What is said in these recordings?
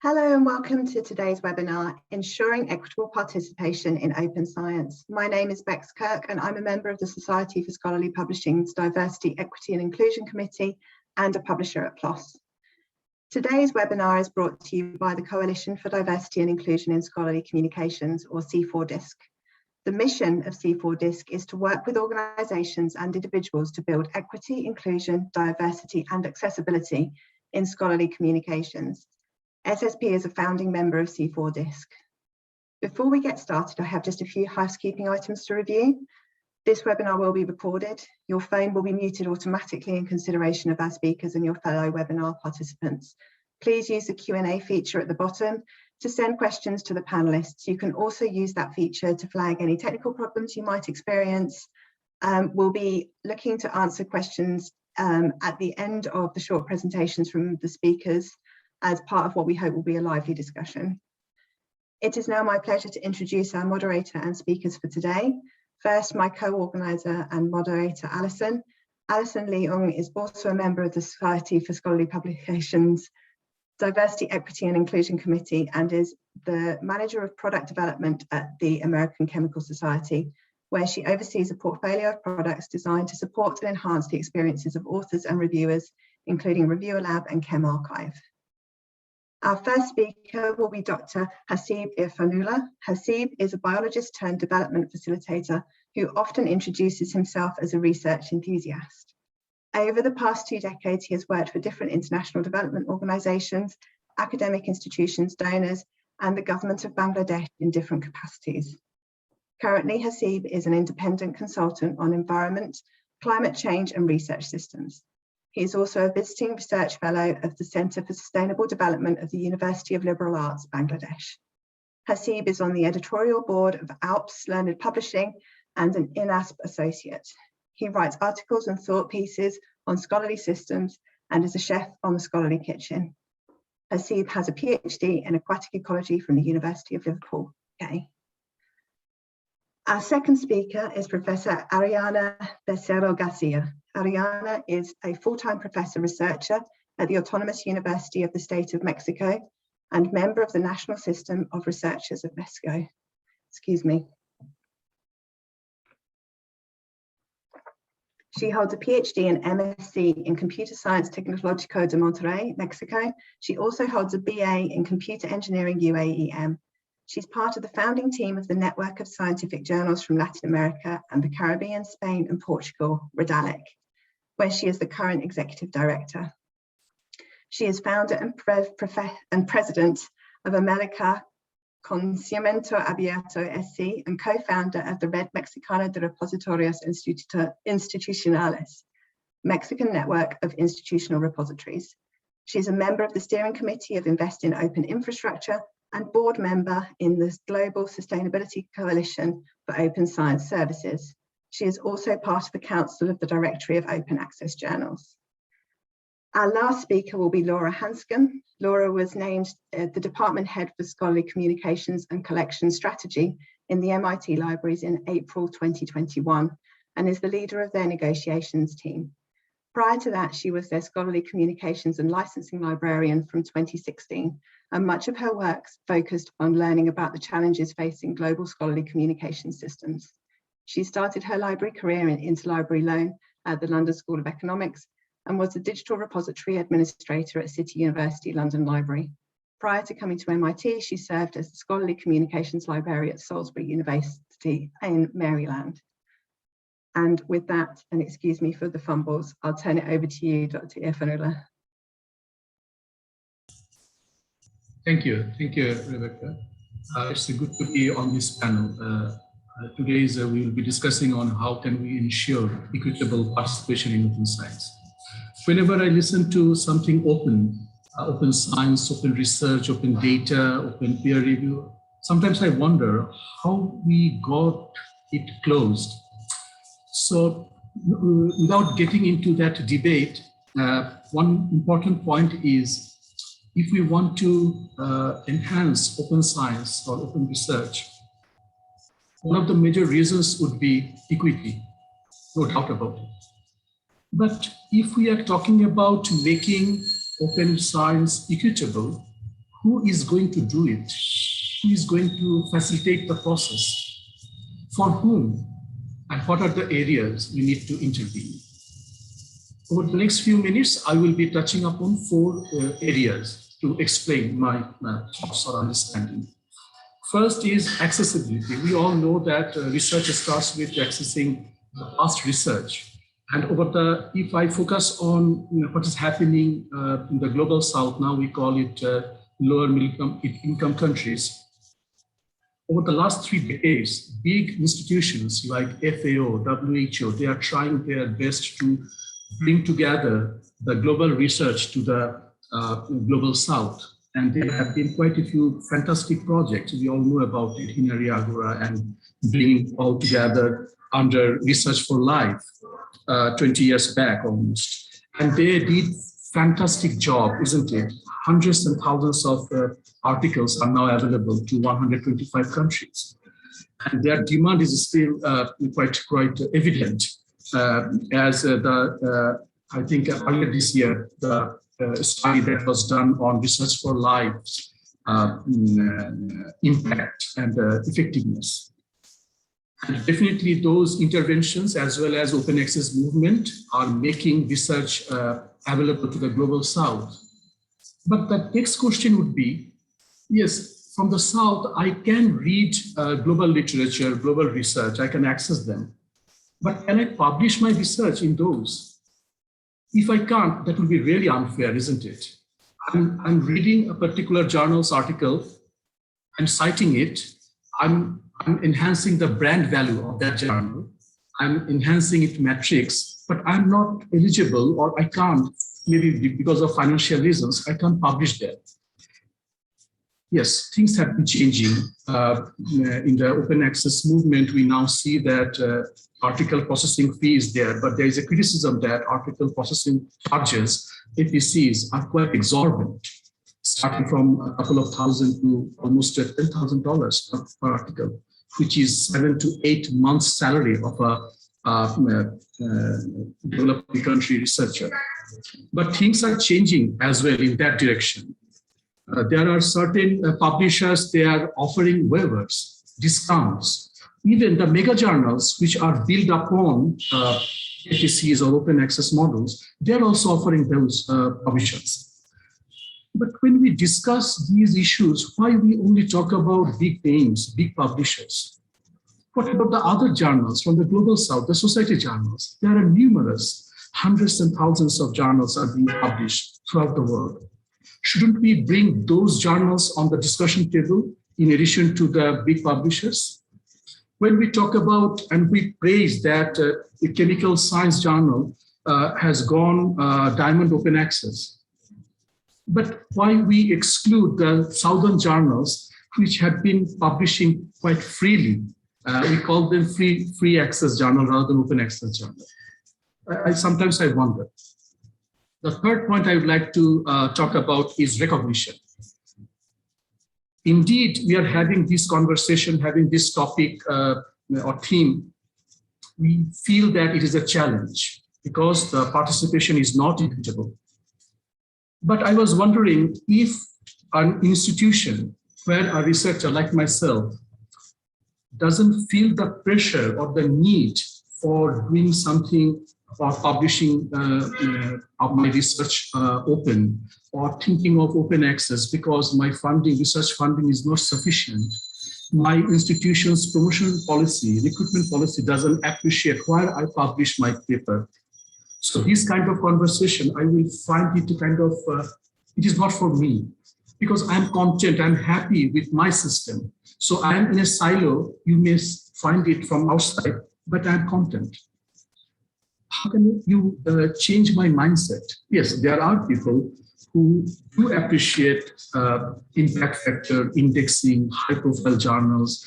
Hello and welcome to today's webinar, Ensuring Equitable Participation in Open Science. My name is Bex Kirk and I'm a member of the Society for Scholarly Publishing's Diversity, Equity and Inclusion Committee and a publisher at PLOS. Today's webinar is brought to you by the Coalition for Diversity and Inclusion in Scholarly Communications, or C4DISC. The mission of C4DISC is to work with organisations and individuals to build equity, inclusion, diversity and accessibility in scholarly communications. SSP is a founding member of C4DISC. Before we get started, I have just a few housekeeping items to review. This webinar will be recorded. Your phone will be muted automatically in consideration of our speakers and your fellow webinar participants. Please use the Q&A feature at the bottom to send questions to the panelists. You can also use that feature to flag any technical problems you might experience. We'll be looking to answer questions at the end of the short presentations from the speakers, as part of what we hope will be a lively discussion. It is now my pleasure to introduce our moderator and speakers for today. First, my co-organiser and moderator, Alison. Alison Leung is also a member of the Society for Scholarly Publications Diversity, Equity and Inclusion Committee and is the Manager of Product Development at the American Chemical Society, where she oversees a portfolio of products designed to support and enhance the experiences of authors and reviewers, including Reviewer Lab and Chem Archive. Our first speaker will be Dr. Haseeb Irfanullah. Haseeb is a biologist turned development facilitator who often introduces himself as a research enthusiast. Over the past 2 decades, he has worked for different international development organisations, academic institutions, donors, and the government of Bangladesh in different capacities. Currently, Haseeb is an independent consultant on environment, climate change, and research systems. He is also a visiting research fellow of the Centre for Sustainable Development of the University of Liberal Arts, Bangladesh. Haseeb is on the editorial board of ALPS Learned Publishing and an INASP associate. He writes articles and thought pieces on scholarly systems and is a chef on the Scholarly Kitchen. Haseeb has a PhD in aquatic ecology from the University of Liverpool, UK. Our second speaker is Professor Ariana Becerro Garcia. Ariana is a full-time professor researcher at the Autonomous University of the State of Mexico and member of the National System of Researchers of Mexico. Excuse me. She holds a PhD and MSc in Computer Science Tecnológico de Monterrey, Mexico. She also holds a BA in Computer Engineering UAEM. She's part of the founding team of the Network of Scientific Journals from Latin America and the Caribbean, Spain and Portugal, REDALEC, where she is the current executive director. She is founder and president of America Conocimiento Abierto SC and co-founder of the Red Mexicana de Repositorios Institucionales, Mexican network of institutional repositories. She's a member of the steering committee of Invest in Open Infrastructure and board member in the Global Sustainability Coalition for Open Science Services. She is also part of the Council of the Directory of Open Access Journals. Our last speaker will be Laura Hanscom. Laura was named the Department Head for Scholarly Communications and Collection Strategy in the MIT Libraries in April 2021 and is the leader of their negotiations team. Prior to that, she was their Scholarly Communications and Licensing Librarian from 2016, and much of her work focused on learning about the challenges facing global scholarly communication systems. She started her library career in interlibrary loan at the London School of Economics and was the digital repository administrator at City University London Library. Prior to coming to MIT, she served as the Scholarly Communications Librarian at Salisbury University in Maryland. And with that, and excuse me for the fumbles, I'll turn it over to you, Dr. Irfanullah. Thank you, Rebecca. It's good to be on this panel. Today we will be discussing on how can we ensure equitable participation in open science. Whenever I listen to something open science, open research, open data, open peer review, sometimes I wonder how we got it closed. So without getting into that debate, one important point is if we want to enhance open science or open research, one of the major reasons would be equity, no doubt about it. But if we are talking about making open science equitable, who is going to do it? Who is going to facilitate the process? For whom? And what are the areas we need to intervene? Over the next few minutes, I will be touching upon 4 areas to explain my thoughts or understanding. First is accessibility. We all know that research starts with accessing the past research. And if I focus on what is happening in the global south, now we call it lower middle income countries. Over the last 3 decades, big institutions like FAO, WHO, they are trying their best to bring together the global research to the global south. And there have been quite a few fantastic projects. We all know about it, Hinari Agora, and bringing all together under Research for Life 20 years back almost. And they did fantastic job, isn't it? Hundreds and thousands of articles are now available to 125 countries. And their demand is still quite evident. I think earlier this year, the study that was done on Research for Life's impact and effectiveness. And definitely those interventions as well as open access movement are making research available to the global south. But the next question would be, yes, from the south, I can read global literature, global research, I can access them. But can I publish my research in those? If I can't, that would be really unfair, isn't it? I'm reading a particular journal's article, I'm citing it, I'm enhancing the brand value of that journal, I'm enhancing its metrics, but I'm not eligible, or I can't, maybe because of financial reasons, I can't publish that. Yes, things have been changing. In the open access movement, we now see that article processing fee is there, but there is a criticism that article processing charges, APCs, are quite exorbitant, starting from a couple of thousand to almost $10,000 per article, which is 7 to 8 months' salary of a developing country researcher. But things are changing as well in that direction. There are certain publishers, they are offering waivers, discounts. Even the mega journals, which are built upon APCs or open access models, they're also offering those provisions. But when we discuss these issues, why we only talk about big names, big publishers? What about the other journals from the global south, the society journals? There are numerous, hundreds and thousands of journals are being published throughout the world. Shouldn't we bring those journals on the discussion table in addition to the big publishers? When we talk about and we praise that the chemical science journal has gone diamond open access, but why we exclude the southern journals which have been publishing quite freely? We call them free access journal rather than open access journal. Sometimes I wonder. The third point I would like to talk about is recognition. Indeed, we are having this conversation, having this topic or theme. We feel that it is a challenge because the participation is not equitable. But I was wondering if an institution where a researcher like myself doesn't feel the pressure or the need for doing something or publishing of my research open, or thinking of open access because my research funding is not sufficient. My institution's promotion policy, recruitment policy doesn't appreciate where I publish my paper. So this kind of conversation, I will find it it is not for me because I'm content, I'm happy with my system. So I'm in a silo, you may find it from outside, but I'm content. How can you change my mindset? Yes, there are people who do appreciate impact factor, indexing, high-profile journals,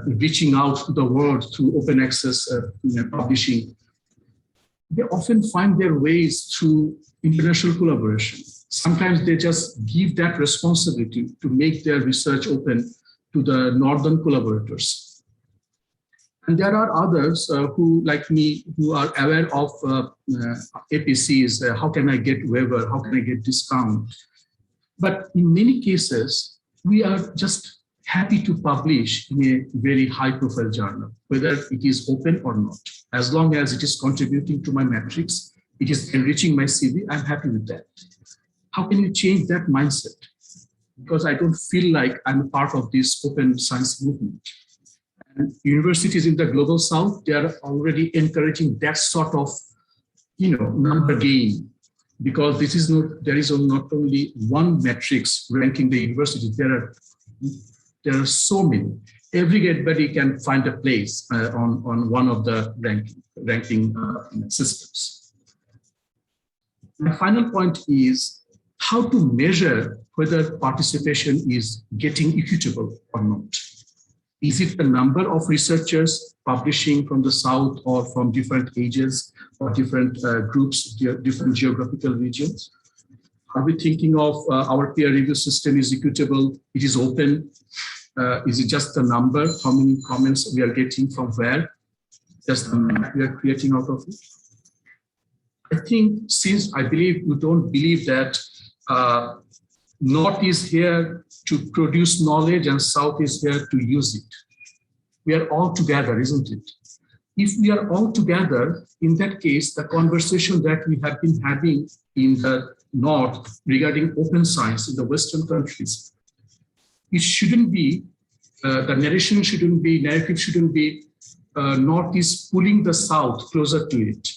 reaching out to the world through open access publishing. They often find their ways through international collaboration. Sometimes they just give that responsibility to make their research open to the northern collaborators. And there are others who, like me, who are aware of APCs, how can I get waiver, how can I get discount? But in many cases, we are just happy to publish in a very high-profile journal, whether it is open or not. As long as it is contributing to my metrics, it is enriching my CV, I'm happy with that. How can you change that mindset? Because I don't feel like I'm a part of this open science movement. And universities in the global south, they are already encouraging that sort of, number game, because there is not only one metrics ranking the university. There are so many. Everybody can find a place on one of the ranking systems. My final point is how to measure whether participation is getting equitable or not. Is it the number of researchers publishing from the South or from different ages or different groups, different geographical regions? Are we thinking of our peer review system is equitable, it is open? Is it just the number? How many comments we are getting from where? Just the map we are creating out of it? I think since I believe you don't believe that North is here to produce knowledge and South is here to use it. We are all together, isn't it? If we are all together, in that case, the conversation that we have been having in the North regarding open science in the Western countries, it shouldn't be, the narrative shouldn't be North is pulling the South closer to it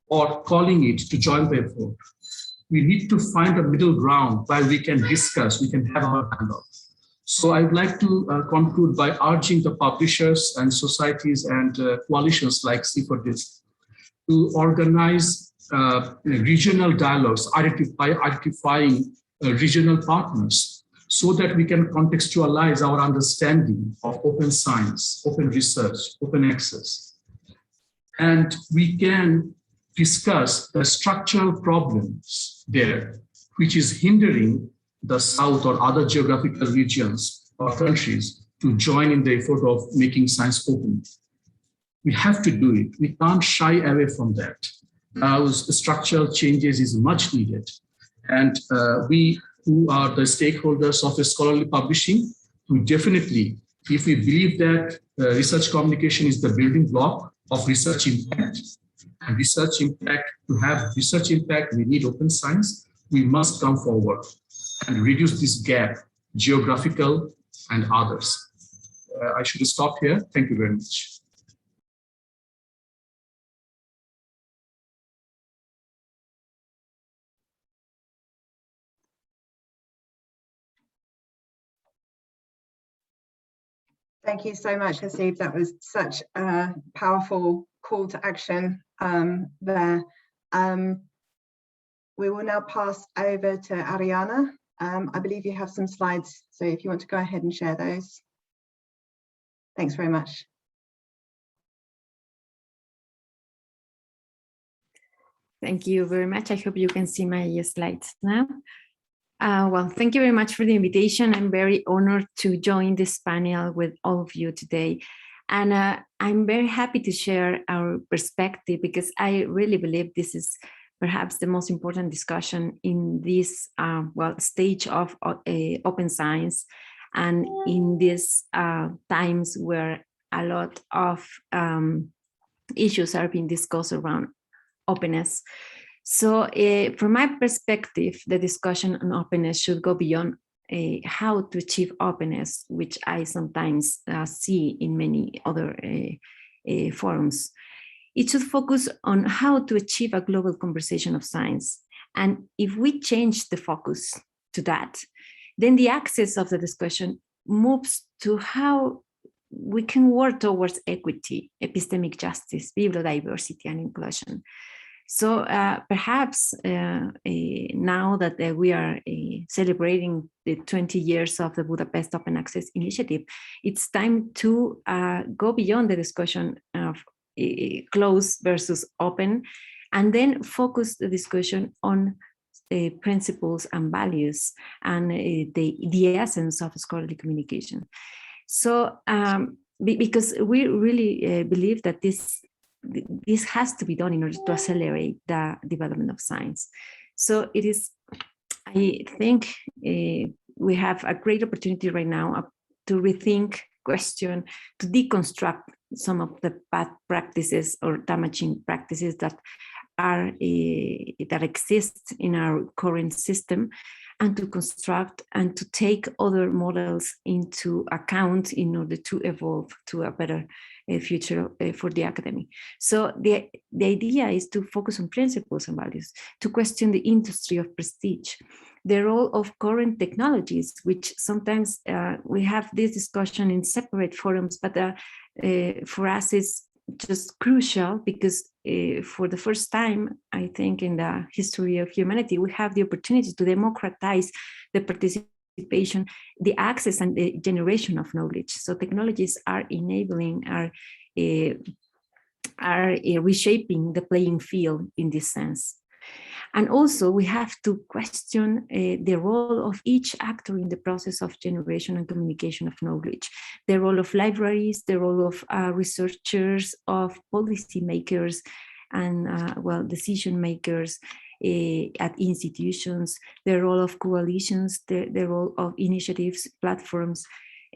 or calling it to join the effort. We need to find a middle ground where we can discuss, we can have our dialogue. So I would like to conclude by urging the publishers and societies and coalitions like C4DIS to organize regional dialogues, identifying regional partners, so that we can contextualize our understanding of open science, open research, open access. And we can discuss the structural problems there, which is hindering the South or other geographical regions or countries to join in the effort of making science open. We have to do it. We can't shy away from that. Those structural changes is much needed. And we who are the stakeholders of scholarly publishing, we definitely, if we believe that research communication is the building block of research impact, and research impact, to have research impact, we need open science, we must come forward and reduce this gap, geographical and others. I should stop here. Thank you very much. Thank you so much, Hasib. That was such a powerful call to action there. We will now pass over to Ariana. I believe you have some slides, so if you want to go ahead and share those. Thanks very much. Thank you very much. I hope you can see my slides now. Well, thank you very much for the invitation. I'm very honored to join this panel with all of you today. And I'm very happy to share our perspective, because I really believe this is perhaps the most important discussion in this stage of open science, and in these times where a lot of issues are being discussed around openness. So from my perspective, the discussion on openness should go beyond how to achieve openness, which I sometimes see in many other forums. It should focus on how to achieve a global conversation of science. And if we change the focus to that, then the axis of the discussion moves to how we can work towards equity, epistemic justice, biodiversity, and inclusion. So perhaps now that we are celebrating the 20 years of the Budapest Open Access Initiative, it's time to go beyond the discussion of closed versus open, and then focus the discussion on principles and values and the essence of scholarly communication. So because we really believe that this has to be done in order to accelerate the development of science. So it is I think we have a great opportunity right now to rethink, question, to deconstruct some of the bad practices or damaging practices that are that exist in our current system, and to construct and to take other models into account in order to evolve to a better future for the academy. So the idea is to focus on principles and values, to question the industry of prestige, the role of current technologies, which sometimes we have this discussion in separate forums, but for us it's just crucial because for the first time, I think, in the history of humanity, we have the opportunity to democratize the participation, the access, and the generation of knowledge. So technologies are enabling, are reshaping the playing field in this sense. And also we have to question the role of each actor in the process of generation and communication of knowledge, the role of libraries, the role of researchers, of policymakers, and well, decision makers at institutions, the role of coalitions, the role of initiatives, platforms,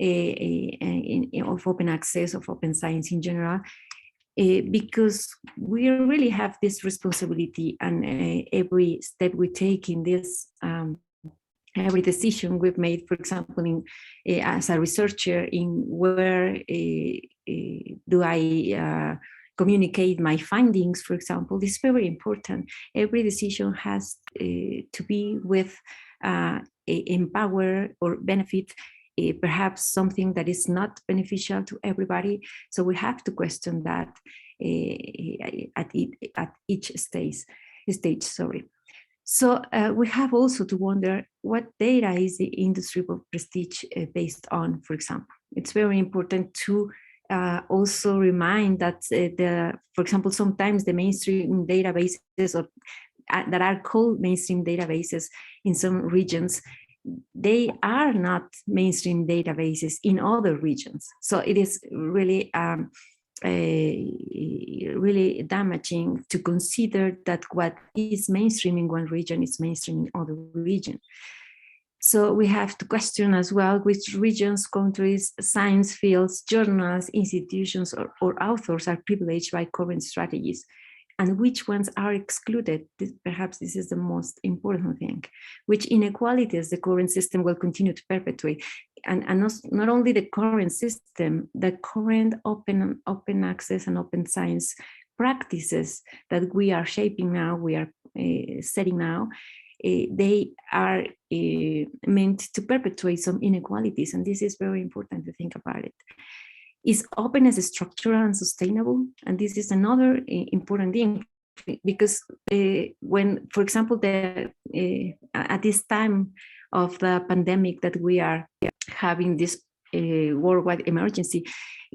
of open access, of open science in general. Because we really have this responsibility, and every step we take in this, every decision we've made, for example, in as a researcher, in where do I communicate my findings, for example, this is very important. Every decision has to be with empower or benefit perhaps something that is not beneficial to everybody. So we have to question that at each stage. Sorry. So we have also to wonder what data is the industry of prestige based on, for example. It's very important to also remind that, for example, sometimes the mainstream databases or that are called mainstream databases in some regions, they are not mainstream databases in other regions. So it is really really damaging to consider that what is mainstream in one region is mainstream in other region. So we have to question as well which regions, countries, science fields, journals, institutions, or authors are privileged by current strategies, and which ones are excluded. Perhaps this is the most important thing. Which inequalities the current system will continue to perpetuate, and not only the current system, the current open access and open science practices that we are shaping now, we are setting now, they are meant to perpetuate some inequalities, and this is very important to think about it. Is openness structural and sustainable? And this is another important thing, because when, for example, at this time of the pandemic that we are having this worldwide emergency,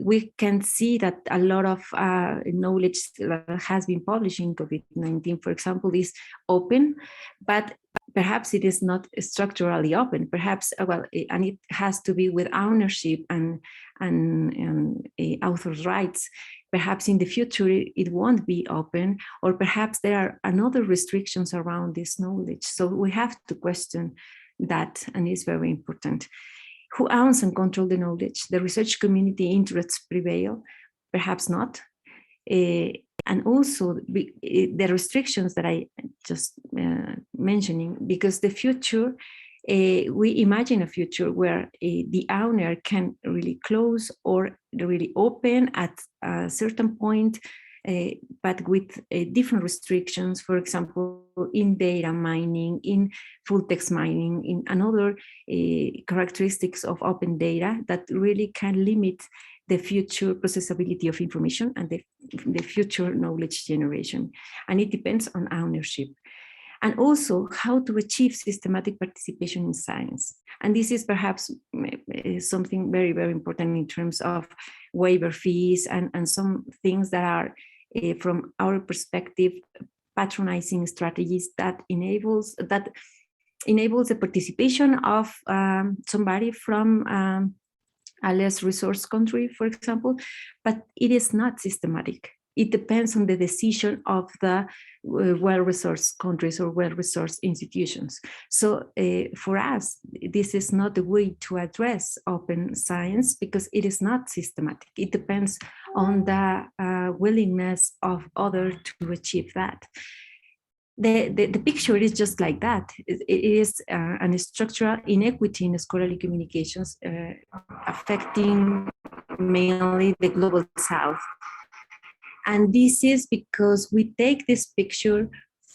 we can see that a lot of knowledge that has been published in COVID-19, for example, is open, but perhaps it is not structurally open. Perhaps, and it has to be with ownership and authors' rights. Perhaps in the future it won't be open, or perhaps there are another restrictions around this knowledge. So we have to question that, and it's very important. Who owns and controls the knowledge? The research community interests prevail? Perhaps not. And also the restrictions that I just mentioning, because the future, we imagine a future where the owner can really close or really open at a certain point, but with different restrictions, for example, in data mining, in full text mining, in another characteristics of open data that really can limit the future processability of information and the future knowledge generation. And it depends on ownership. And also how to achieve systematic participation in science. And this is perhaps something very, very important in terms of waiver fees and some things that are, from our perspective, patronizing strategies that enables the participation of somebody from a less resource country, for example, but it is not systematic. it depends on the decision of the well-resourced countries or well-resourced institutions. So for us, this is not the way to address open science because it is not systematic. It depends on the willingness of others to achieve that. The picture is just like that. It is a structural inequity in scholarly communications affecting mainly the global south. And this is because we take this picture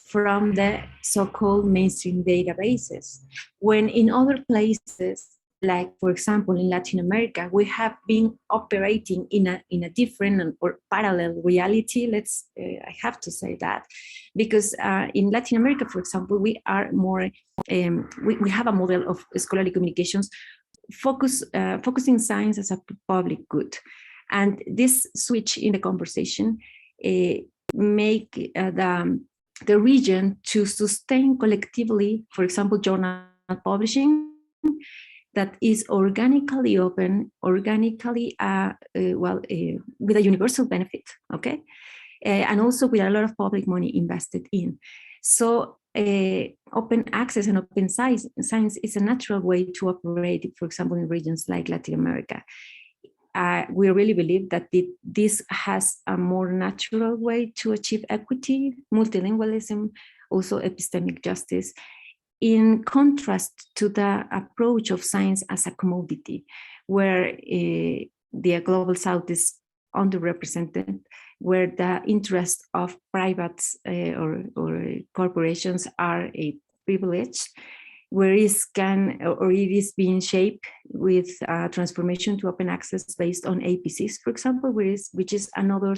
from the so-called mainstream databases, when in other places, like for example in Latin America, we have been operating in a different or parallel reality. I have to say that, because in Latin America, for example, we are more we have a model of scholarly communications focusing science as a public good. And this switch in the conversation make the region to sustain collectively, for example, journal publishing that is organically open, organically, with a universal benefit, okay? And also with a lot of public money invested in. So open access and open science is a natural way to operate, for example, in regions like Latin America. We really believe that this has a more natural way to achieve equity, multilingualism, also epistemic justice, in contrast to the approach of science as a commodity, where the global south is underrepresented, where the interests of private or corporations are a privilege, where it is being shaped with transformation to open access based on APCs, for example, which is another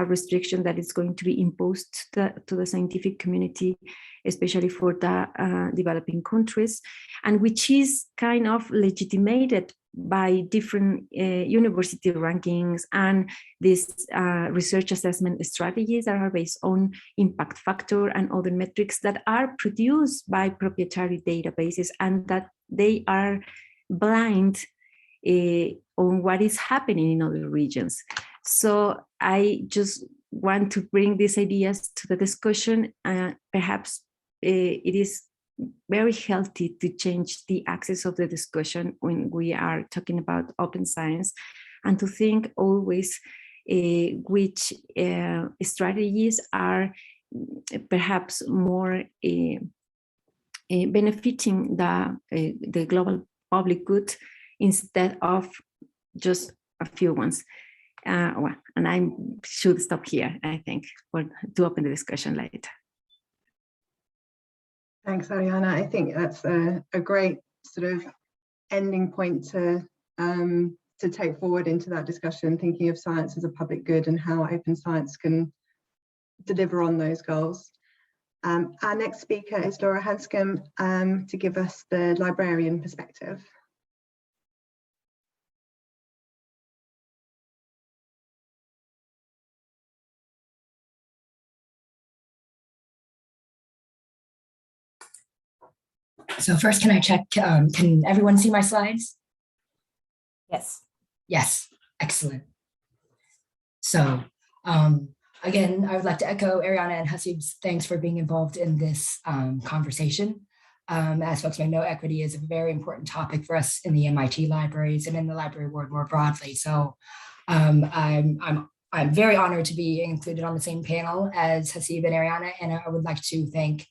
restriction that is going to be imposed to the scientific community, especially for the developing countries, and which is kind of legitimated by different university rankings and these research assessment strategies that are based on impact factor and other metrics that are produced by proprietary databases, and that they are blind on what is happening in other regions. So I just want to bring these ideas to the discussion. Perhaps it is very healthy to change the axis of the discussion when we are talking about open science, and to think always which strategies are perhaps more benefiting the global public good instead of just a few ones. And I should stop here, I think, to open the discussion later. Thanks, Ariana. I think that's a great sort of ending point to take forward into that discussion, thinking of science as a public good and how open science can deliver on those goals. Our next speaker is Laura Hanscom to give us the librarian perspective. So first, can I check, can everyone see my slides? Yes. Yes, excellent. So again, I would like to echo Ariana and Hasib's thanks for being involved in this conversation. As folks may know, equity is a very important topic for us in the MIT libraries and in the library world more broadly. So I'm very honored to be included on the same panel as Hasib and Ariana, and I would like to thank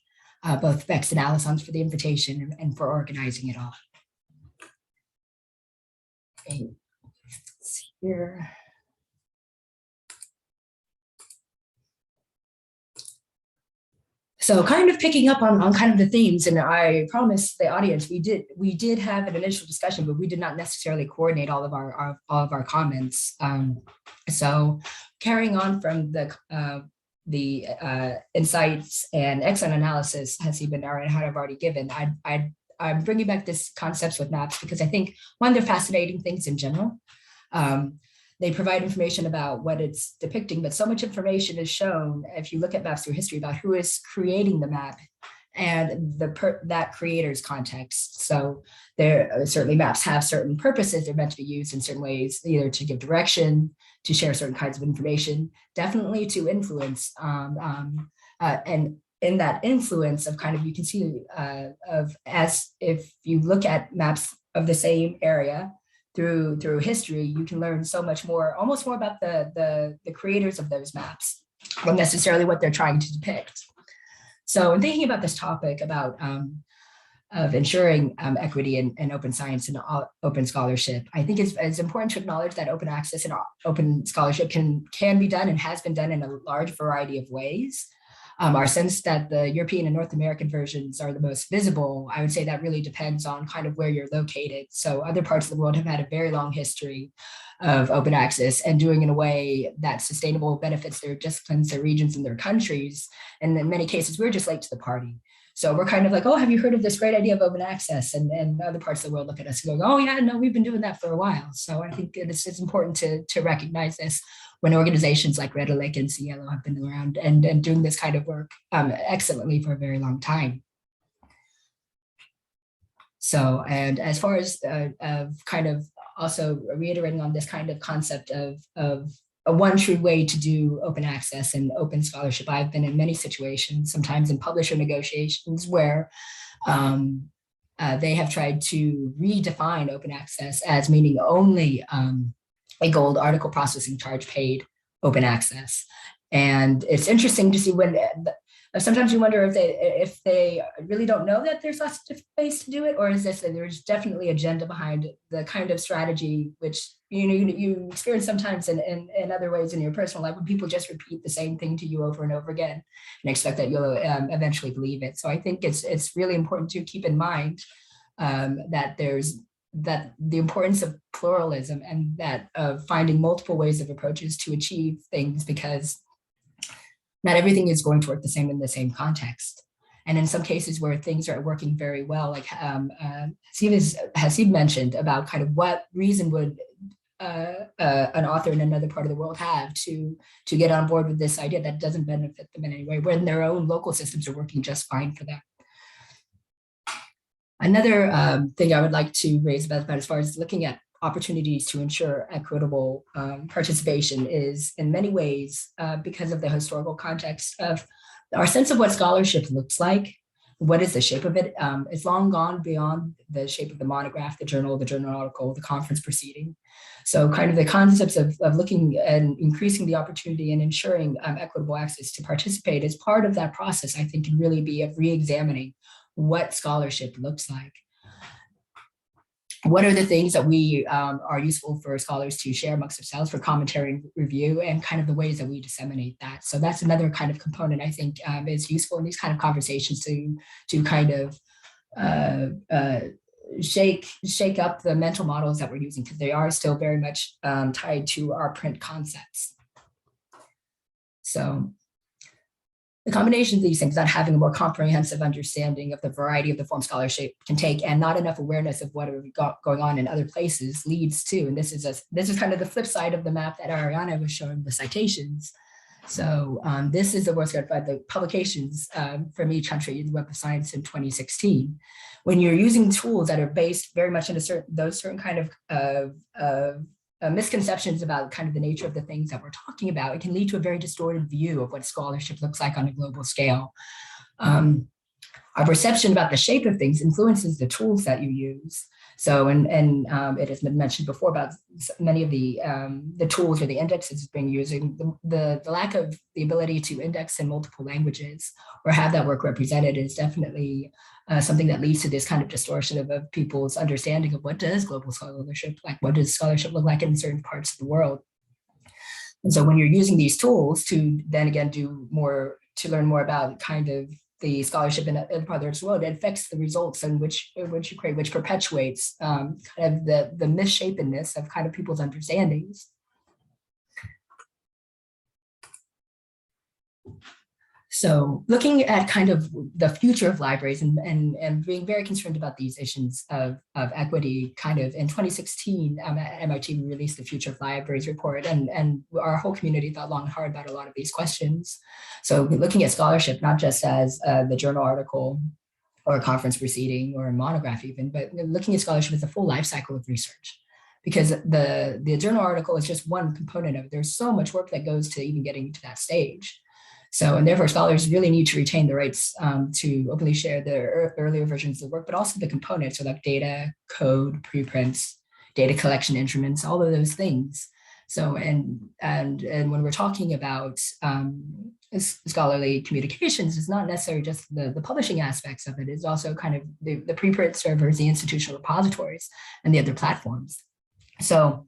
both Bex and Alessandra for the invitation and for organizing it all. Okay, let's see here. So kind of picking up on kind of the themes, and I promised the audience we did have an initial discussion, but we did not necessarily coordinate all of our comments. So carrying on from the insights and excellent analysis Hasib and Ariana have already given, I'm bringing back this concepts with maps because I think, one, they're fascinating things in general. They provide information about what it's depicting, but so much information is shown if you look at maps through history about who is creating the map and that creator's context. So there certainly maps have certain purposes. They're meant to be used in certain ways, either to give direction, to share certain kinds of information, definitely to influence. And in that influence of kind of, you can see as if you look at maps of the same area through history, you can learn so much more, almost more about the creators of those maps, not necessarily what they're trying to depict. So in thinking about this topic about of ensuring equity and open science and open scholarship, I think it's important to acknowledge that open access and open scholarship can be done and has been done in a large variety of ways. Our sense that the European and North American versions are the most visible, I would say that really depends on kind of where you're located. So other parts of the world have had a very long history of open access and doing in a way that sustainable benefits their disciplines, their regions, and their countries. And in many cases, we're just late to the party. So we're kind of like, oh, have you heard of this great idea of open access? And other parts of the world look at us and go, oh yeah, no, we've been doing that for a while. So I think it's important to recognize this when organizations like Red Lake and Cielo have been around and doing this kind of work excellently for a very long time. So, and as far as kind of also reiterating on this kind of concept of a one true way to do open access and open scholarship, I've been in many situations, sometimes in publisher negotiations, where they have tried to redefine open access as meaning only a gold article processing charge paid open access. And it's interesting to see when sometimes you wonder if they really don't know that there's lots of different ways to do it, or is this that there's definitely agenda behind the kind of strategy which you experience sometimes in other ways in your personal life, when people just repeat the same thing to you over and over again and expect that you'll eventually believe it. So I think it's really important to keep in mind that the importance of pluralism and that of finding multiple ways of approaches to achieve things, because not everything is going to work the same in the same context. And in some cases where things are working very well, like Hasib mentioned about kind of what reason would an author in another part of the world have to get on board with this idea that doesn't benefit them in any way, when their own local systems are working just fine for them. Another thing I would like to raise about as far as looking at opportunities to ensure equitable participation is in many ways because of the historical context of our sense of what scholarship looks like. What is the shape of it? It's long gone beyond the shape of the monograph, the journal article, the conference proceeding. So kind of the concepts of looking and increasing the opportunity and ensuring equitable access to participate as part of that process, I think can really be of re-examining what scholarship looks like. What are the things that we are useful for scholars to share amongst themselves for commentary and review, and kind of the ways that we disseminate that. So that's another kind of component I think is useful in these kind of conversations to kind of shake up the mental models that we're using, because they are still very much tied to our print concepts. So the combination of these things, not having a more comprehensive understanding of the variety of the form scholarship can take, and not enough awareness of what we've got going on in other places, leads to, and this is kind of the flip side of the map that Ariana was showing, the citations. So this is the work by the publications from each country in the Web of Science in 2016. When you're using tools that are based very much into certain kind of misconceptions about kind of the nature of the things that we're talking about, it can lead to a very distorted view of what scholarship looks like on a global scale. Our perception about the shape of things influences the tools that you use. So, and it has been mentioned before about many of the tools or the indexes being using, the lack of the ability to index in multiple languages or have that work represented is definitely something that leads to this kind of distortion of people's understanding of what does global scholarship like, what does scholarship look like in certain parts of the world. And so when you're using these tools to then again do more, to learn more about kind of the scholarship in other parts of the world, it affects the results in which you create, which perpetuates kind of the misshapenness of kind of people's understandings. So looking at kind of the future of libraries and being very concerned about these issues of equity, kind of in 2016 at MIT, we released the Future of Libraries report, and our whole community thought long and hard about a lot of these questions. So looking at scholarship, not just as the journal article or a conference proceeding or a monograph even, but looking at scholarship as a full life cycle of research. Because the journal article is just one component of it. There's so much work that goes to even getting to that stage. So, and therefore scholars really need to retain the rights to openly share the earlier versions of the work, but also the components, so like data, code, preprints, data collection instruments, all of those things. So, and when we're talking about scholarly communications, it's not necessarily just the publishing aspects of it. It's also kind of the preprint servers, the institutional repositories, and the other platforms. So,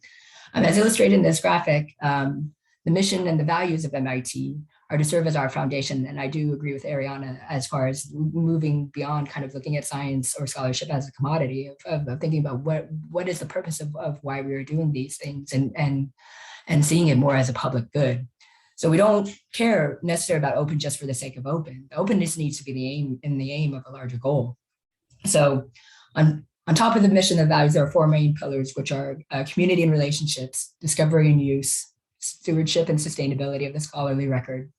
as illustrated in this graphic, the mission and the values of MIT are to serve as our foundation. And I do agree with Ariana as far as moving beyond kind of looking at science or scholarship as a commodity, of thinking about what is the purpose of why we are doing these things, and seeing it more as a public good. So we don't care necessarily about open just for the sake of open. The openness needs to be the aim of a larger goal. So on top of the mission and values, there are four main pillars, which are community and relationships, discovery and use, stewardship and sustainability of the scholarly record,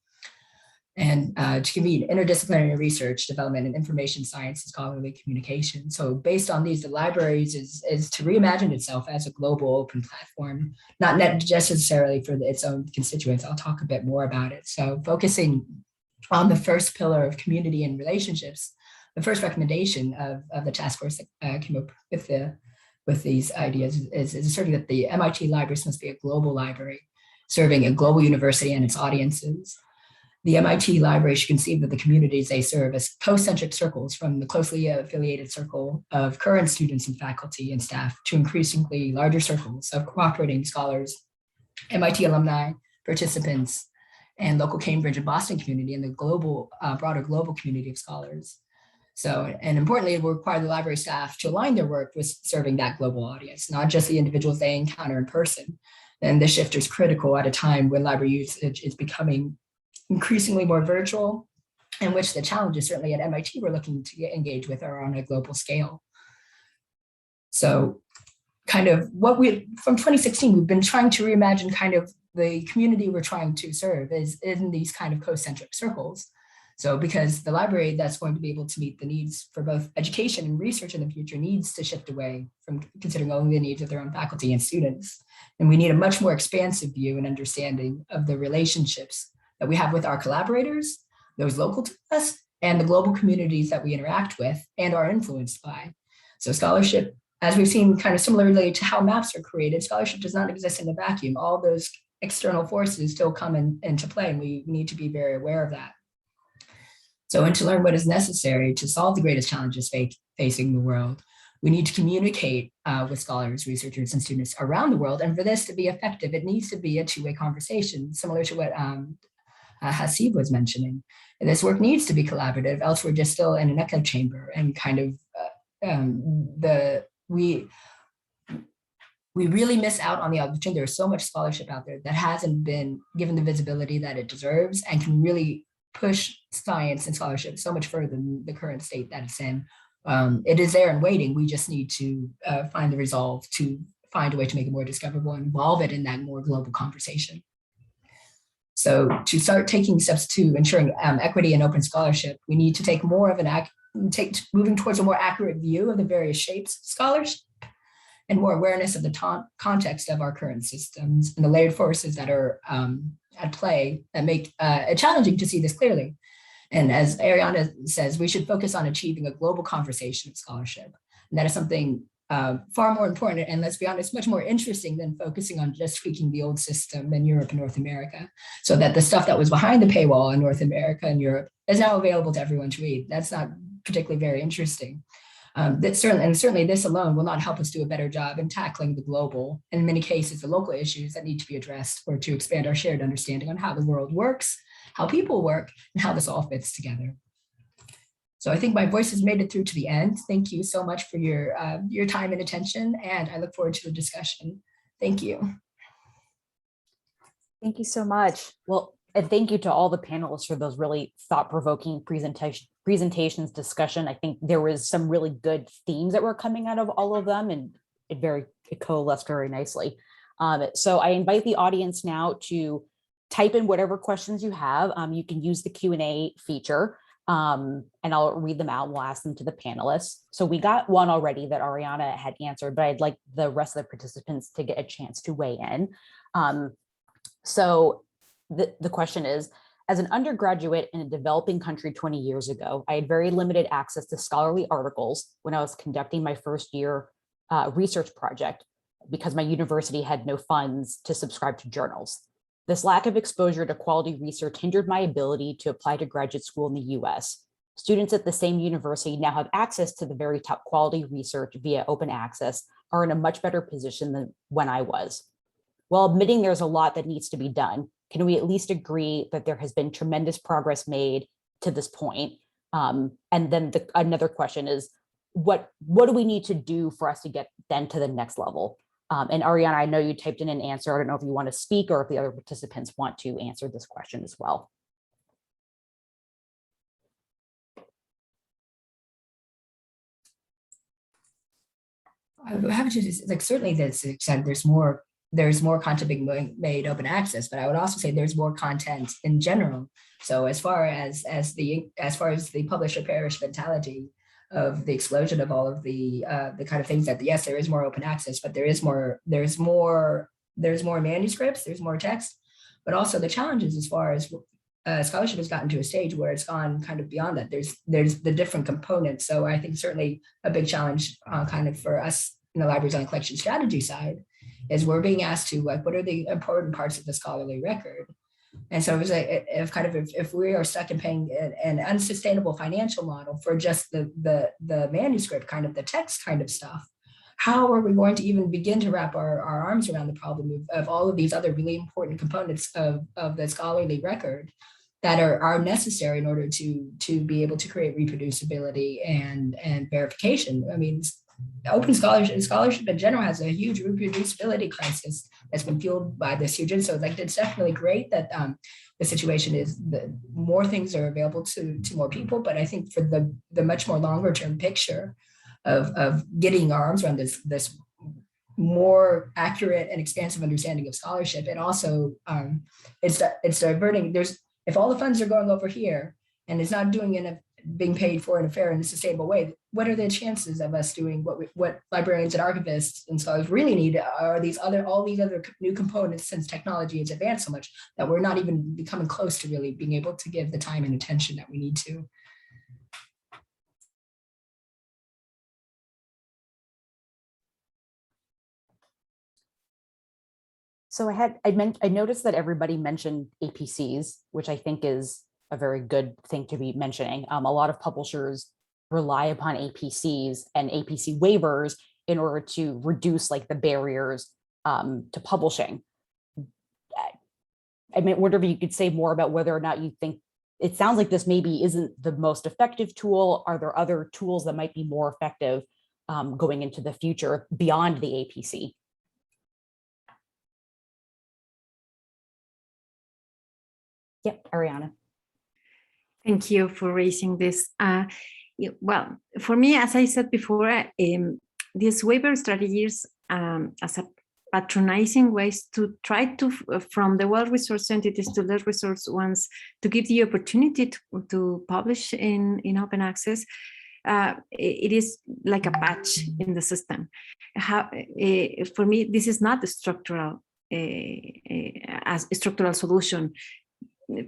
and to convene interdisciplinary research, development, and information science and scholarly communication. So based on these, the libraries is to reimagine itself as a global open platform, not just necessarily for its own constituents. I'll talk a bit more about it. So focusing on the first pillar of community and relationships, the first recommendation of the task force that came up with these ideas is asserting that the MIT libraries must be a global library, serving a global university and its audiences. The MIT library should conceive of the communities they serve as co-centric circles, from the closely affiliated circle of current students and faculty and staff to increasingly larger circles of cooperating scholars, MIT alumni, participants, and local Cambridge and Boston community, and the global, broader global community of scholars. So, and importantly, it will require the library staff to align their work with serving that global audience, not just the individuals they encounter in person. And this shift is critical at a time when library usage is becoming increasingly more virtual, in which the challenges certainly at MIT we're looking to engage with are on a global scale. So kind of from 2016, we've been trying to reimagine kind of the community we're trying to serve is in these kind of co-centric circles. So because the library that's going to be able to meet the needs for both education and research in the future needs to shift away from considering only the needs of their own faculty and students. And we need a much more expansive view and understanding of the relationships that we have with our collaborators, those local to us, and the global communities that we interact with and are influenced by. So scholarship, as we've seen kind of similarly to how maps are created, scholarship does not exist in a vacuum. All those external forces still come into play, and we need to be very aware of that. So, and to learn what is necessary to solve the greatest challenges facing the world, we need to communicate with scholars, researchers, and students around the world. And for this to be effective, it needs to be a two-way conversation, similar to what Hasib was mentioning. And this work needs to be collaborative, else we're just still in an echo chamber, and kind of we really miss out on the opportunity. There's so much scholarship out there that hasn't been given the visibility that it deserves and can really push science and scholarship so much further than the current state that it's in. It is there and waiting. We just need to find the resolve to find a way to make it more discoverable and involve it in that more global conversation. So to start taking steps to ensuring equity and open scholarship, we need to take more of moving towards a more accurate view of the various shapes of scholarship and more awareness of the context of our current systems and the layered forces that are at play that make it challenging to see this clearly. And as Ariana says, we should focus on achieving a global conversation of scholarship. And that is something far more important, and let's be honest, much more interesting than focusing on just tweaking the old system in Europe and North America, so that the stuff that was behind the paywall in North America and Europe is now available to everyone to read. That's not particularly very interesting. Certainly this alone will not help us do a better job in tackling the global, and in many cases, the local issues that need to be addressed, or to expand our shared understanding on how the world works, how people work, and how this all fits together. So I think my voice has made it through to the end. Thank you so much for your time and attention, and I look forward to the discussion. Thank you. Thank you so much. Well, And thank you to all the panelists for those really thought-provoking presentations, discussion. I think there was some really good themes that were coming out of all of them, and it coalesced very nicely. So I invite the audience now to type in whatever questions you have. You can use the Q&A feature, and I'll read them out and we'll ask them to the panelists. So we got one already that Ariana had answered, but I'd like the rest of the participants to get a chance to weigh in. So the question is, as an undergraduate in a developing country 20 years ago, I had very limited access to scholarly articles when I was conducting my first year research project because my university had no funds to subscribe to journals. This lack of exposure to quality research hindered my ability to apply to graduate school in the US. Students at the same university now have access to the very top quality research via open access, are in a much better position than when I was. While admitting there's a lot that needs to be done, can we at least agree that there has been tremendous progress made to this point? And then another question is, what do we need to do for us to get then to the next level? And Ariana, I know you typed in an answer. I don't know if you want to speak or if the other participants want to answer this question as well. I'm happy to just, like, certainly to this extent, there's more content being made open access, but I would also say there's more content in general. So as far as the publish or perish mentality of the explosion of all of the kind of things that, yes, there is more open access, but there's more manuscripts, there's more text, but also the challenges as far as scholarship has gotten to a stage where it's gone kind of beyond that. There's the different components. So I think certainly a big challenge kind of for us in the libraries on collection strategy side is we're being asked to, like, what are the important parts of the scholarly record? And so it was if we are stuck in paying an unsustainable financial model for just the manuscript, kind of the text kind of stuff, how are we going to even begin to wrap our arms around the problem of all of these other really important components of the scholarly record that are necessary in order to be able to create reproducibility and verification? I mean, open scholarship in general has a huge reproducibility crisis that's been fueled by this huge. And so, like, it's definitely great that the situation is that more things are available to more people. But I think for the much more longer term picture of getting our arms around this more accurate and expansive understanding of scholarship, it also it's diverting. If all the funds are going over here and it's not being paid for in a fair and sustainable way, what are the chances of us doing what librarians and archivists and scholars really need? Are all these other new components, since technology has advanced so much that we're not even becoming close to really being able to give the time and attention that we need to. So I noticed that everybody mentioned APCs, which I think is a very good thing to be mentioning. A lot of publishers rely upon APCs and APC waivers in order to reduce, like, the barriers to publishing. I mean, wonder if you could say more about whether or not you think, it sounds like this maybe isn't the most effective tool. Are there other tools that might be more effective going into the future beyond the APC? Yep, Ariana. Thank you for raising this. Well, for me, as I said before, these waiver strategies as a patronizing ways to try to, from the well-resourced entities to less resourced ones, to give the opportunity to publish in open access. It is like a patch in the system. For me, this is not a structural solution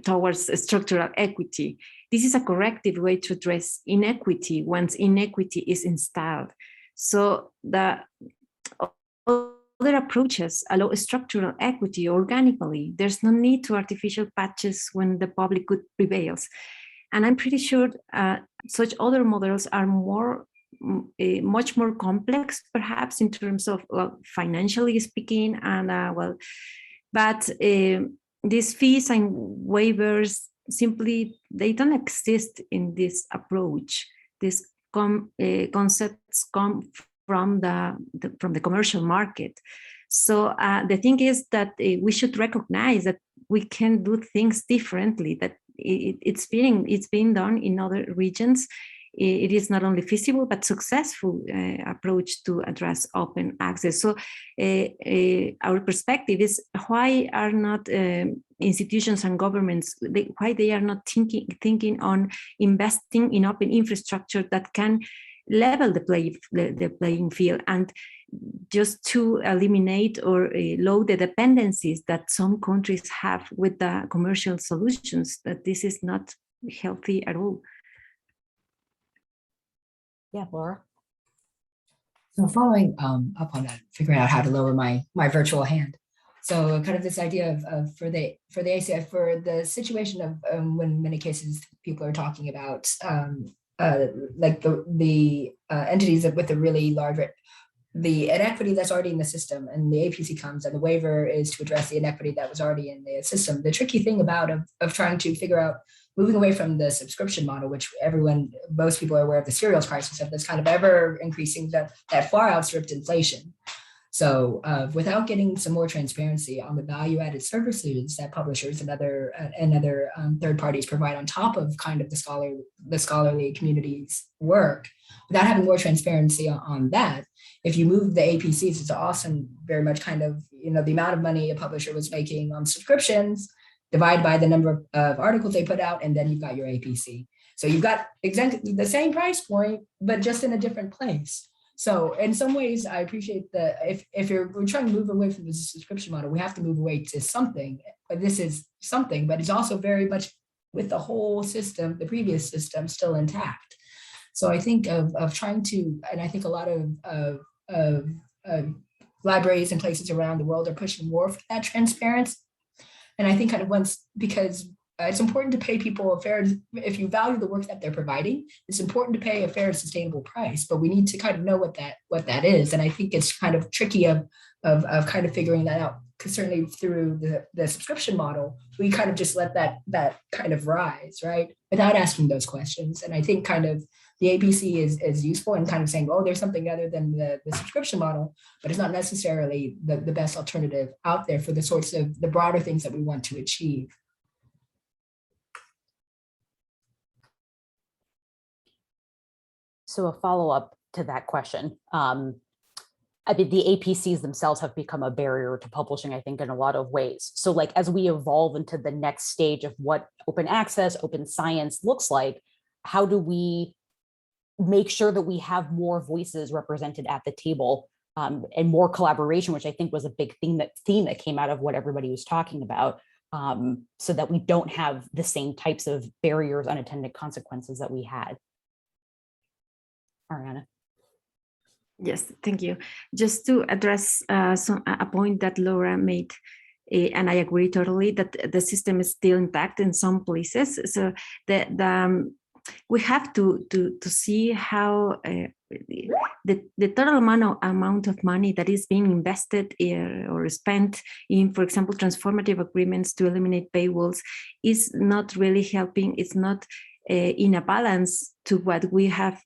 towards structural equity. This is a corrective way to address inequity once inequity is installed. So the other approaches allow structural equity organically. There's no need to artificial patches when the public good prevails. And I'm pretty sure such other models are much more complex, perhaps in terms of, well, financially speaking, and but these fees and waivers simply, they don't exist in this approach. These concepts come from the commercial market. So the thing is that we should recognize that we can do things differently, that it's being done in other regions. It is not only feasible but successful approach to address open access. So our perspective is, why are not institutions and governments, why they are not thinking on investing in open infrastructure that can level the playing field, and just to eliminate or load the dependencies that some countries have with the commercial solutions, that this is not healthy at all. Yeah, Laura. So following up on that, figuring out how to lower my virtual hand. So kind of this idea of for the ACI, for the situation of when in many cases people are talking about like the entities with a really large, the inequity that's already in the system, and the APC comes and the waiver is to address the inequity that was already in the system. The tricky thing about of trying to figure out moving away from the subscription model, which most people are aware of the cereals crisis, of this kind of ever increasing that far outstripped inflation. So without getting some more transparency on the value added services that publishers and other third parties provide on top of kind of the scholarly community's work, without having more transparency on that, if you move the APCs, it's awesome, very much kind of, the amount of money a publisher was making on subscriptions, divide by the number of articles they put out, and then you've got your APC. So you've got exactly the same price point, but just in a different place. So in some ways, I appreciate that if we're trying to move away from the subscription model, we have to move away to something. But this is something, but it's also very much with the whole system, the previous system, still intact. So I think of trying to, and I think a lot of libraries and places around the world are pushing more for that transparency. And I think kind of because it's important to pay people a fair, if you value the work that they're providing, it's important to pay a fair and sustainable price, but we need to kind of know what that is. And I think it's kind of tricky of kind of figuring that out, because certainly through the subscription model, we kind of just let that kind of rise, right? Without asking those questions. And I think kind of the APC is useful in kind of saying, oh, there's something other than the subscription model, but it's not necessarily the best alternative out there for the sorts of the broader things that we want to achieve. So a follow-up to that question. I mean, the APCs themselves have become a barrier to publishing, I think, in a lot of ways. So like, as we evolve into the next stage of what open access, open science looks like, how do we make sure that we have more voices represented at the table, and more collaboration, which I think was a big theme that came out of what everybody was talking about, so that we don't have the same types of barriers, unintended consequences that we had. Ariana. Yes, thank you. Just to address a point that Laura made, and I agree totally that the system is still intact in some places. So we have to see how the total amount of money that is being invested or spent in, for example, transformative agreements to eliminate paywalls is not really helping. It's not in a balance to what we have,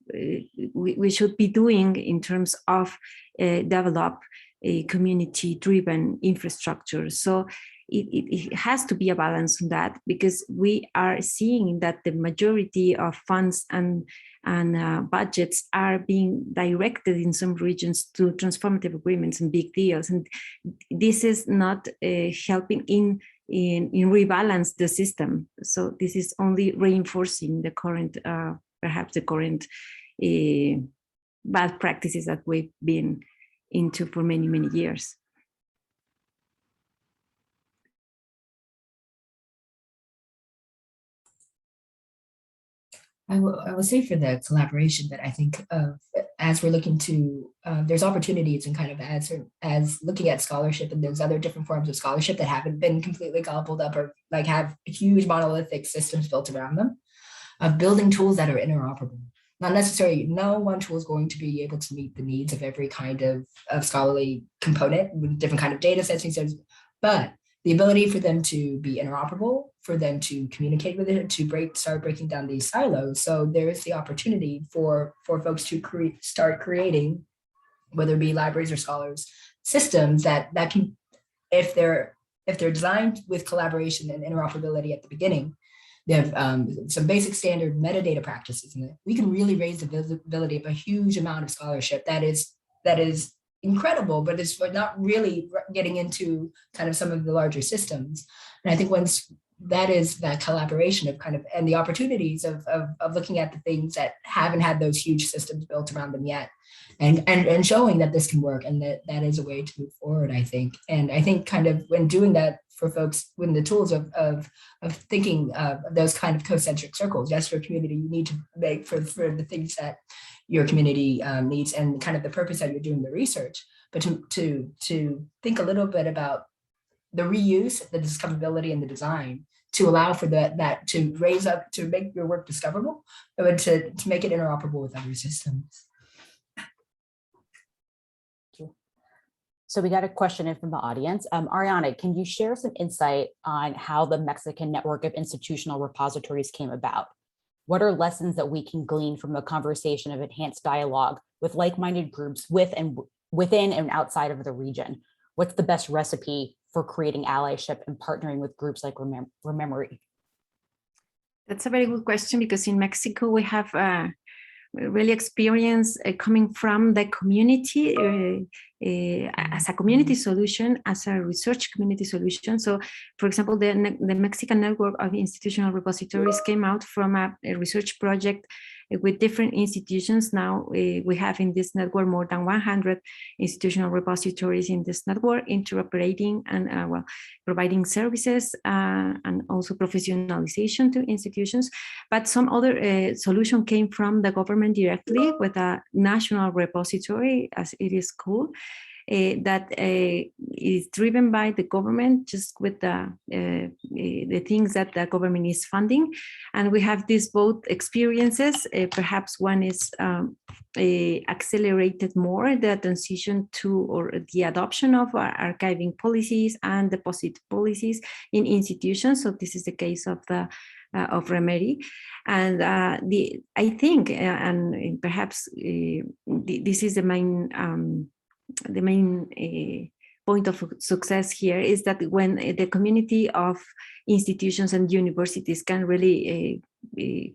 we should be doing in terms of develop a community-driven infrastructure. So it has to be a balance on that, because we are seeing that the majority of funds and budgets are being directed in some regions to transformative agreements and big deals, and this is not helping in rebalance the system. So this is only reinforcing the current, perhaps the current bad practices that we've been into for many, many years. I will say for the collaboration that I think as we're looking to, there's opportunities and kind of as looking at scholarship, and there's other different forms of scholarship that haven't been completely gobbled up or like have huge monolithic systems built around them, of building tools that are interoperable. Not necessarily, no one tool is going to be able to meet the needs of every kind of scholarly component with different kind of data sets, but the ability for them to be interoperable, for them to communicate with it, to start breaking down these silos. So there is the opportunity for folks to start creating, whether it be libraries or scholars, systems that can, if if they're designed with collaboration and interoperability at the beginning, they have some basic standard metadata practices in it. We can really raise the visibility of a huge amount of scholarship that is incredible, but it's not really getting into kind of some of the larger systems. And I think once that is that collaboration of kind of, and the opportunities of looking at the things that haven't had those huge systems built around them yet, and showing that this can work and that is a way to move forward, I think. And I think kind of when doing that for folks, when the tools of thinking of those kind of concentric circles, yes, for a community, you need to make for the things that your community needs and kind of the purpose that you're doing the research, but to think a little bit about the reuse, the discoverability, and the design to allow for that to raise up, to make your work discoverable, but to make it interoperable with other systems. So we got a question in from the audience. Ariana, can you share some insight on how the Mexican network of institutional repositories came about? What are lessons that we can glean from a conversation of enhanced dialogue with like-minded groups within and outside of the region? What's the best recipe for creating allyship and partnering with groups like Rememory? That's a very good question, because in Mexico we have really experience coming from the community as a community solution, as a research community solution. So, for example, the Mexican network of institutional repositories came out from a research project with different institutions. Now we have in this network more than 100 institutional repositories in this network, interoperating and providing services and also professionalization to institutions. But some other solution came from the government directly with a national repository, as it is called, that is driven by the government, just with the things that the government is funding. And we have these both experiences. Perhaps one is accelerated more the transition to, or the adoption of archiving policies and deposit policies in institutions. So this is the case of the of Remery. And I think, and perhaps this is the main point of success here, is that when the community of institutions and universities can really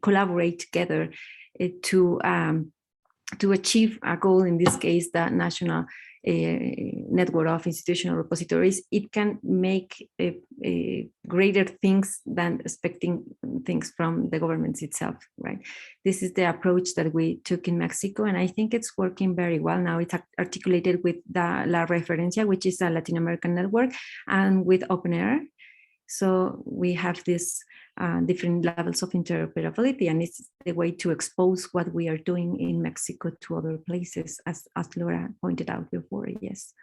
collaborate together to achieve a goal, in this case, the national network of institutional repositories, it can make greater things than expecting things from the governments itself, right? This is the approach that we took in Mexico, and I think it's working very well. Now it's articulated with the La Referencia, which is a Latin American network, and with OpenAir. So we have this different levels of interoperability, and it's the way to expose what we are doing in Mexico to other places, as Laura pointed out before. Yes.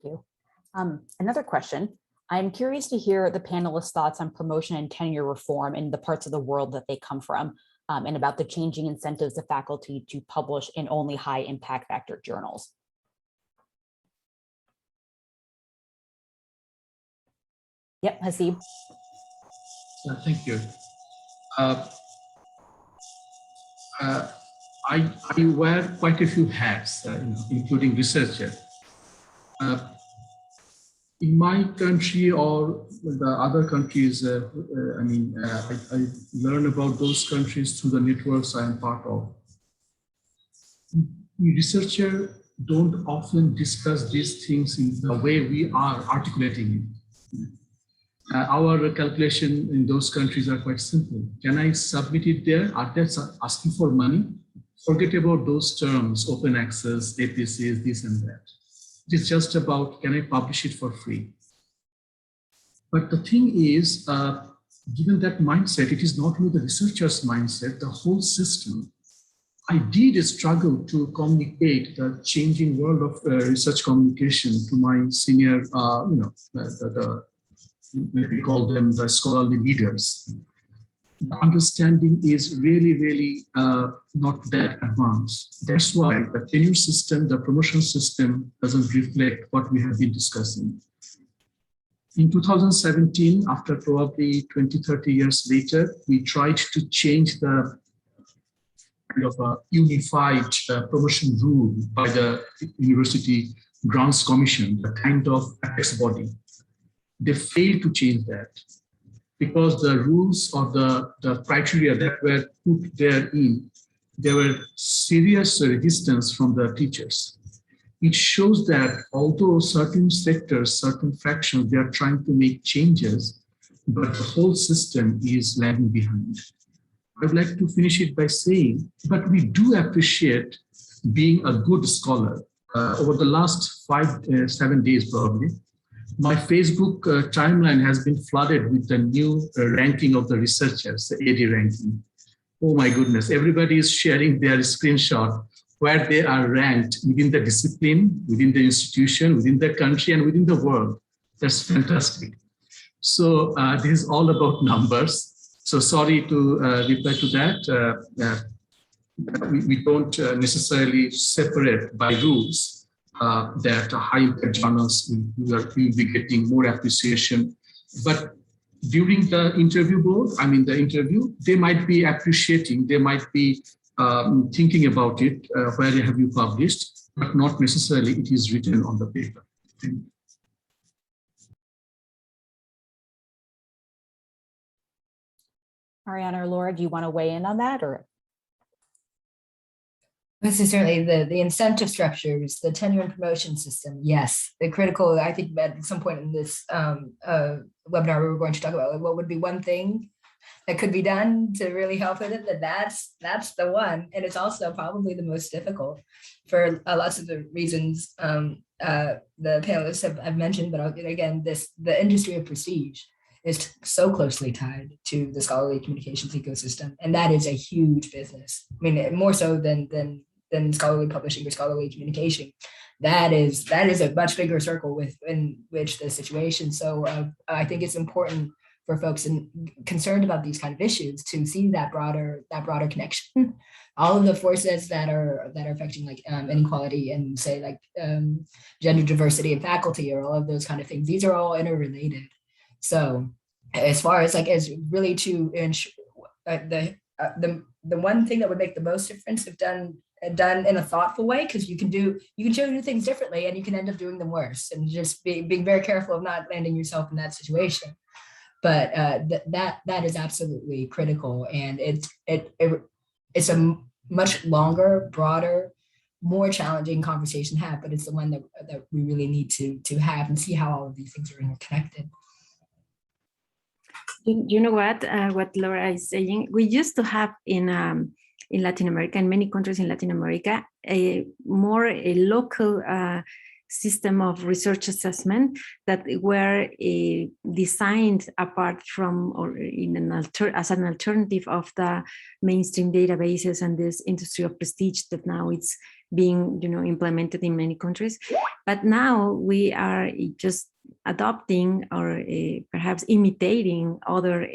Thank you. Another question. I'm curious to hear the panelists' thoughts on promotion and tenure reform in the parts of the world that they come from, and about the changing incentives of faculty to publish in only high impact factor journals. Yep, Hasib. Thank you. I wear quite a few hats, including researcher. In my country or the other countries, I learn about those countries through the networks I am part of. Researchers don't often discuss these things in the way we are articulating it. Our calculation in those countries are quite simple. Can I submit it there? Are they asking for money? Forget about those terms, open access, APCs, this and that. It is just about, can I publish it for free? But the thing is, given that mindset, it is not only the researcher's mindset, the whole system. I did struggle to communicate the changing world of research communication to my senior, we call them the scholarly leaders. The understanding is really not that advanced. That's why the tenure system, the promotion system doesn't reflect what we have been discussing. In 2017, after probably 20, 30 years later, we tried to change the kind of a unified promotion rule by the university Grants Commission, the kind of apex body. They failed to change that because the rules or the criteria that were put therein, there were serious resistance from the teachers. It shows that although certain sectors, certain fractions, they are trying to make changes, but the whole system is lagging behind. I'd like to finish it by saying, but we do appreciate being a good scholar. Over the last 7 days probably, my Facebook timeline has been flooded with the new ranking of the researchers, the AD ranking. Oh my goodness, everybody is sharing their screenshot where they are ranked within the discipline, within the institution, within the country, and within the world. That's fantastic. So this is all about numbers. So sorry to reply to that. We don't necessarily separate by rules that high impact journals will be getting more appreciation. But during the interview board, the interview, they might be appreciating, they might be thinking about it, where have you published, but not necessarily it is written on the paper. Ariana or Laura, do you want to weigh in on that? Or necessarily the incentive structures, the tenure and promotion system, yes, the critical. I think at some point in this webinar, we were going to talk about what would be one thing that could be done to really help with it. That's the one, and it's also probably the most difficult for lots of the reasons the panelists have mentioned. But again, the industry of prestige is so closely tied to the scholarly communications ecosystem, and that is a huge business. More so than scholarly publishing or scholarly communication. That is a much bigger circle within which the situation. So I think it's important for folks concerned about these kind of issues to see that broader connection. All of the forces that are affecting like inequality and say like gender diversity in faculty or all of those kind of things. These are all interrelated. So as far as like as really to ensure the one thing that would make the most difference if done in a thoughtful way, because you can do things differently and you can end up doing them worse, and just being very careful of not landing yourself in that situation. But that is absolutely critical, and it's a much longer, broader, more challenging conversation to have, but it's the one that we really need to have and see how all of these things are interconnected. You know what Laura is saying? We used to have in Latin America, in many countries in Latin America, a local system of research assessment that were designed apart from or as an alternative of the mainstream databases and this industry of prestige that now it's being implemented in many countries. But now we are just adopting or perhaps imitating other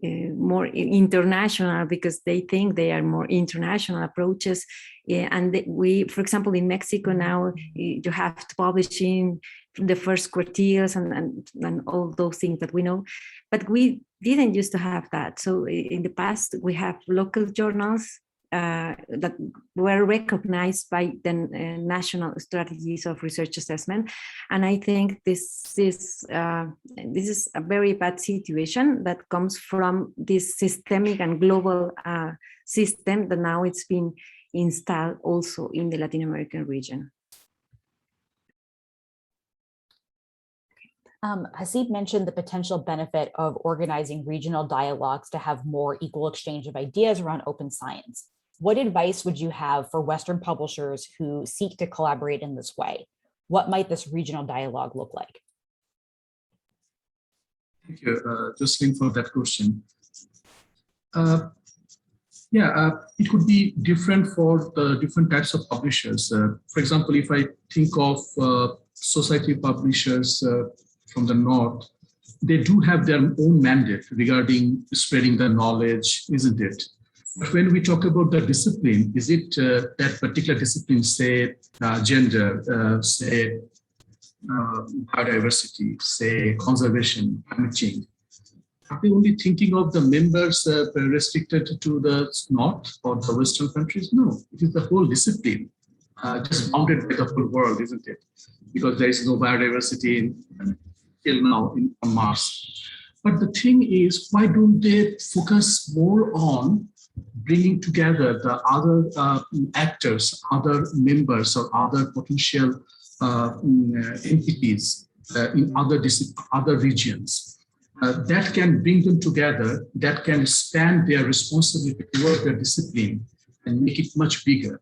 more international, because they think they are more international approaches. And we, for example, in Mexico now, you have to publish in the first quartiles and all those things that we know, but we didn't used to have that. So in the past, we have local journals that were recognized by the national strategies of research assessment. And I think this is a very bad situation that comes from this systemic and global system that now it's been installed also in the Latin American region. Hasib mentioned the potential benefit of organizing regional dialogues to have more equal exchange of ideas around open science. What advice would you have for Western publishers who seek to collaborate in this way? What might this regional dialogue look like? Thank you, Jocelyn, for that question. It could be different for the different types of publishers. For example, if I think of society publishers from the North, they do have their own mandate regarding spreading the knowledge, isn't it? But when we talk about the discipline, is it that particular discipline, say gender, say biodiversity, say conservation, climate change? Are they only thinking of the members restricted to the North or the Western countries? No, it is the whole discipline. just bounded by the whole world, isn't it? Because there is no biodiversity till now on Mars. But the thing is, why don't they focus more on bringing together the other actors, other members, or other potential entities in other regions that can bring them together, that can expand their responsibility towards their discipline and make it much bigger.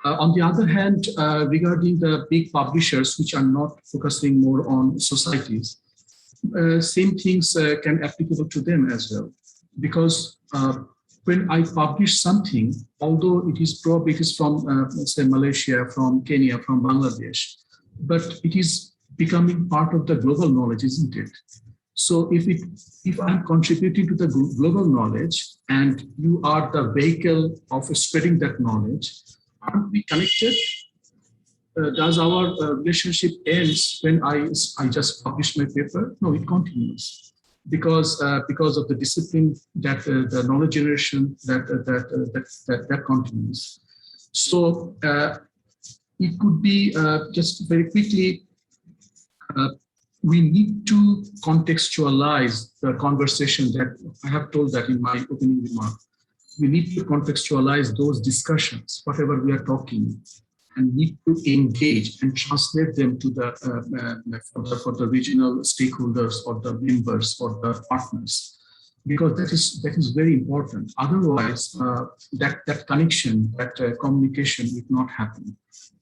On the other hand, regarding the big publishers, which are not focusing more on societies, same things can applicable to them as well. Because when I publish something, although it is probably from, let's say, Malaysia, from Kenya, from Bangladesh, but it is becoming part of the global knowledge, isn't it? So if I'm contributing to the global knowledge and you are the vehicle of spreading that knowledge, aren't we connected? Does our relationship ends when I just publish my paper? No, it continues because of the discipline that the knowledge generation that continues. So it could be just very quickly. We need to contextualize the conversation that I have told that in my opening remark. We need to contextualize those discussions, whatever we are talking, and need to engage and translate them to the for the regional stakeholders or the members or the partners, because that is very important. Otherwise, that connection, that communication will not happen.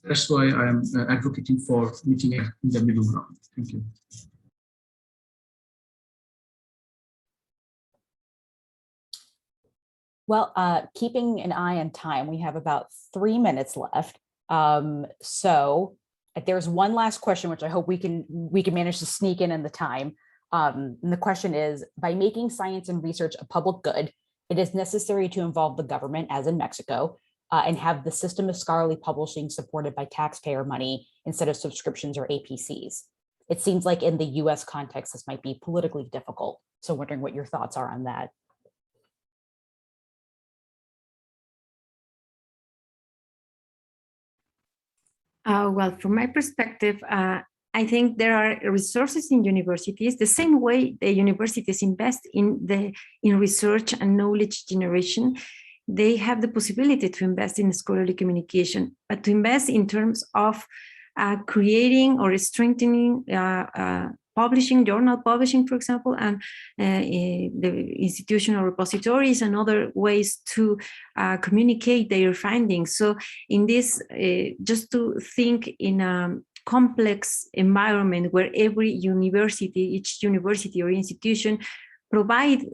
That's why I am advocating for meeting in the middle ground. Thank you. Well, keeping an eye on time, we have about 3 minutes left. So there's one last question, which I hope we can manage to sneak in the time. And the question is, by making science and research a public good, it is necessary to involve the government, as in Mexico, and have the system of scholarly publishing supported by taxpayer money instead of subscriptions or APCs. It seems like in the US context, this might be politically difficult. So wondering what your thoughts are on that. Well, from my perspective, I think there are resources in universities, the same way the universities invest in research and knowledge generation. They have the possibility to invest in scholarly communication, but to invest in terms of creating or strengthening publishing, journal publishing, for example, and the institutional repositories and other ways to communicate their findings. So in this, just to think in a complex environment where every university, each university or institution provide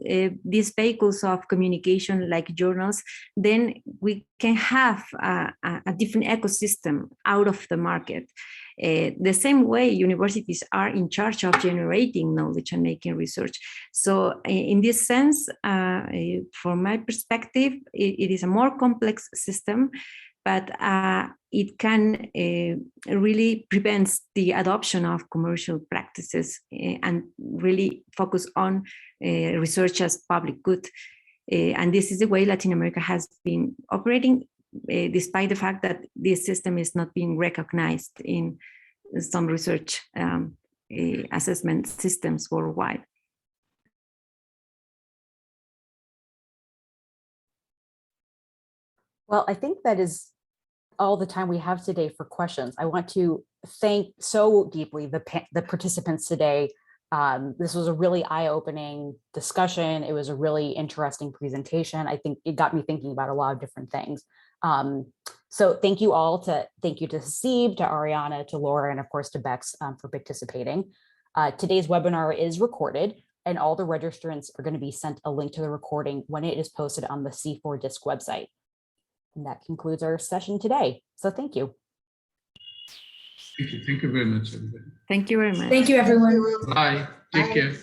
these vehicles of communication like journals, then we can have a different ecosystem out of the market. The same way universities are in charge of generating knowledge and making research. So in this sense, from my perspective, it is a more complex system, but it can really prevent the adoption of commercial practices and really focus on research as public good. And this is the way Latin America has been operating, despite the fact that this system is not being recognized in some research assessment systems worldwide. Well, I think that is all the time we have today for questions. I want to thank so deeply the participants today. This was a really eye-opening discussion. It was a really interesting presentation. I think it got me thinking about a lot of different things. So thank you all thank you to Hasib, to Ariana, to Laura, and of course to Bex for participating. Today's webinar is recorded, and all the registrants are going to be sent a link to the recording when it is posted on the C4Disc website. And that concludes our session today. So thank you. Thank you. Thank you very much, everybody. Thank you very much. Thank you, everyone. Bye. Take care.